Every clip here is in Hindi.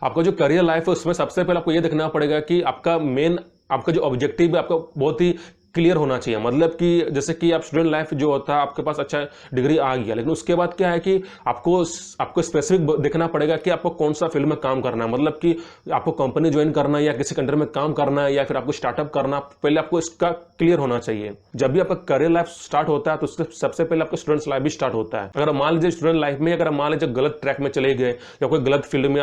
आपका जो करियर लाइफ है उसमें सबसे पहले आपको ये देखना पड़ेगा कि आपका जो ऑब्जेक्टिव है आपका बहुत ही क्लियर होना चाहिए। मतलब कि जैसे कि आप स्टूडेंट लाइफ जो होता है आपके पास अच्छा डिग्री आ गया, लेकिन उसके बाद क्या है कि आपको आपको स्पेसिफिक देखना पड़ेगा कि आपको कौन सा फील्ड में काम करना है। मतलब कि आपको कंपनी ज्वाइन करना है या किसी कंट्री में काम करना है या फिर आपको स्टार्टअप करना, पहले आपको इसका क्लियर होना चाहिए। जब भी आपका करियर लाइफ स्टार्ट होता है तो उससे सबसे पहले आपका स्टूडेंट्स लाइफ भी स्टार्ट होता है। अगर मान लीजिए स्टूडेंट लाइफ में अगर मान लीजिए गलत ट्रैक में चले गए या कोई गलत फील्ड में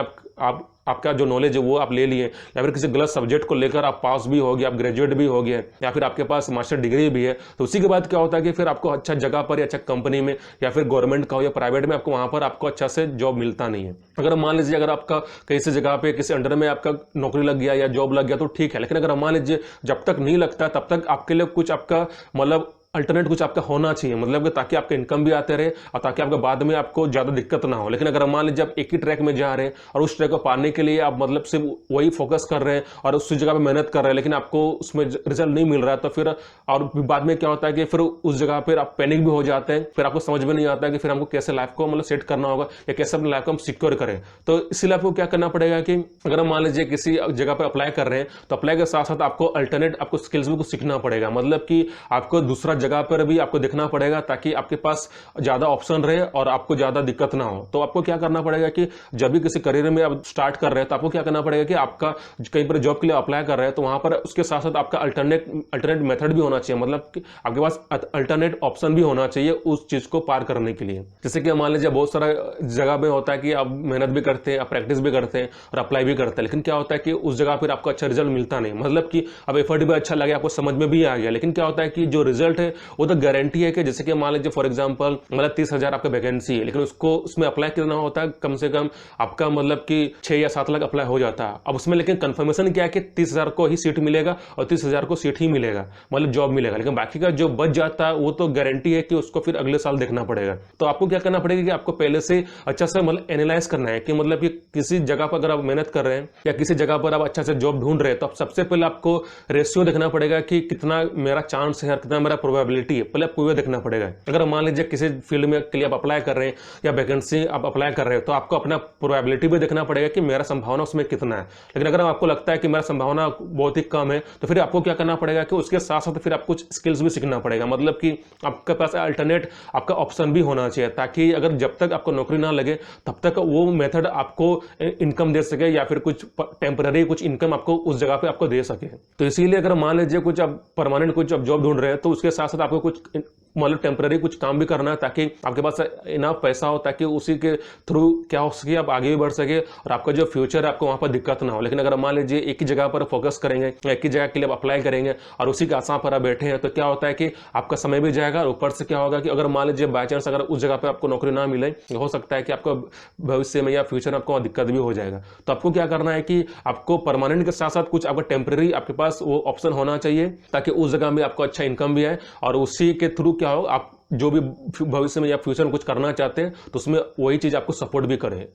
आपका जो नॉलेज है वो आप ले लिए, या फिर किसी गलत सब्जेक्ट को लेकर आप पास भी हो गए, आप ग्रेजुएट भी हो गए, या फिर आपके पास मास्टर डिग्री भी है, तो उसी के बाद क्या होता है कि फिर आपको अच्छा जगह पर या अच्छा कंपनी में या फिर गवर्नमेंट का हो या प्राइवेट में आपको वहां पर आपको अच्छा से जॉब मिलता नहीं है। अगर मान लीजिए अगर आपका किसी जगह पे किसी अंडर में आपका नौकरी लग गया या जॉब लग गया तो ठीक है, लेकिन अगर मान लीजिए जब तक नहीं लगता तब तक आपके लिए कुछ आपका मतलब अल्टरनेट कुछ आपका होना चाहिए, मतलब कि ताकि आपका इनकम भी आते रहे और ताकि आपके बाद में आपको ज्यादा दिक्कत ना हो। लेकिन अगर मान लीजिए आप एक ही ट्रैक में जा रहे हैं और उस ट्रैक को पाने के लिए आप मतलब सिर्फ वही फोकस कर रहे हैं और उसी जगह पे मेहनत कर रहे हैं, लेकिन आपको उसमें रिजल्ट नहीं मिल रहा है, तो फिर और बाद में क्या होता है कि फिर उस जगह पर आप पैनिक भी हो जाते हैं। फिर आपको समझ में नहीं आता है कि फिर हमको कैसे लाइफ को मतलब सेट करना होगा या कैसे अपनी लाइफ को हम सिक्योर करें। तो इसीलिए आपको क्या करना पड़ेगा कि अगर मान लीजिए किसी जगह पर अप्लाई कर रहे हैं तो अप्लाई के साथ साथ आपको अल्टरनेट आपको स्किल्स भी कुछ सीखना पड़ेगा। मतलब कि आपको दूसरा जगह पर भी आपको देखना पड़ेगा ताकि आपके पास ज्यादा ऑप्शन रहे और आपको ज्यादा दिक्कत ना हो। तो आपको क्या करना पड़ेगा कि जब भी किसी करियर में आप स्टार्ट कर रहे हैं तो आपको क्या करना पड़ेगा कि आपका कहीं पर जॉब के लिए अप्लाई कर रहे हैं तो वहां पर उसके साथ साथ आपका अल्टरनेट मेथड भी होना चाहिए। मतलब कि आपके पास अल्टरनेट ऑप्शन भी होना चाहिए उस चीज को पार करने के लिए। जैसे कि मान लीजिए बहुत सारा जगह में होता है कि आप मेहनत भी करते हैं, आप प्रैक्टिस भी करते हैं और अप्लाई भी करते हैं, लेकिन क्या होता है कि उस जगह पर आपको अच्छा रिजल्ट मिलता नहीं। मतलब कि अब एफर्ट भी अच्छा लगे, आपको समझ में भी आ गया, लेकिन क्या होता है कि जो रिजल्ट है वो तो गारंटी है कि जैसे कि मान लीजिए फॉर एग्जांपल मतलब 30,000 आपका वैकेंसी है, लेकिन उसको उसमें अप्लाई कितना होता है, कम से कम आपका मतलब कि 6 या 7 लाख अप्लाई हो जाता है। अब उसमें लेकिन कंफर्मेशन क्या है कि 30,000 को ही सीट मिलेगा और 30,000 को सीट ही मिलेगा, मतलब जॉब मिलेगा, लेकिन बाकी का जो बच जाता है वो तो गारंटी है कि उसको फिर अगले साल देखना पड़ेगा। तो आपको क्या करना पड़ेगा कि आपको पहले से अच्छा से मतलब एनालाइज करना है कि मतलब कि किसी जगह पर अगर आप मेहनत कर रहे हैं या किसी जगह पर आप अच्छा से जॉब ढूंढ रहे हैं तो सबसे पहले आपको रेशियो देखना पड़ेगा कि कितना मेरा चांस है और कितना मेरा प्रोबेबिलिटी है, पहले आपको ये देखना पड़ेगा। अगर मान लीजिए किसी फील्ड में के लिए आप अप्लाई कर रहे हैं या वैकेंसी आप अप्लाई कर रहे हो तो आपको अपना प्रोबेबिलिटी भी देखना पड़ेगा कि मेरा संभावना उसमें कितना है। लेकिन अगर आपको लगता है कि मेरा संभावना बहुत ही कम है तो फिर आपको क्या करना पड़ेगा कि उसके साथ साथ फिर आपको कुछ स्किल्स भी सीखना पड़ेगा। मतलब कि आपके पास अल्टरनेट आपका ऑप्शन भी होना चाहिए ताकि अगर जब तक आपको नौकरी ना लगे तब तक वो मेथड आपको इनकम दे सके या फिर कुछ टेम्पररी कुछ इनकम आपको उस जगह पे आपको दे सके। तो इसीलिए अगर मान लीजिए कुछ आप परमानेंट कुछ आप जॉब ढूंढ रहे हैं तो उसके साथ साथ आपको कुछ मतलब टेम्पररी कुछ काम भी करना है ताकि आपके पास इनफ पैसा हो ताकि उसी के थ्रू क्या हो सके आप आगे भी बढ़ सके और आपका जो फ्यूचर है आपको वहां पर दिक्कत ना हो। लेकिन अगर मान लीजिए एक ही जगह पर फोकस करेंगे या एक ही जगह के लिए आप अप्लाई करेंगे और उसी के आसां पर आप बैठे हैं तो क्या होता है कि आपका समय भी जाएगा और ऊपर से क्या होगा कि अगर मान लीजिए बाई चांस अगर उस जगह पर आपको नौकरी ना मिले हो सकता है कि आपको भविष्य में या फ्यूचर में आपको दिक्कत भी हो जाएगा। तो आपको क्या करना है कि आपको परमानेंट के साथ साथ कुछ आपका टेम्पररी आपके पास वो ऑप्शन होना चाहिए ताकि उस जगह में आपको अच्छा इनकम भी आए और उसी के थ्रू क्या हो आप जो भी भविष्य में या फ्यूचर में कुछ करना चाहते हैं तो उसमें वही चीज आपको सपोर्ट भी करे।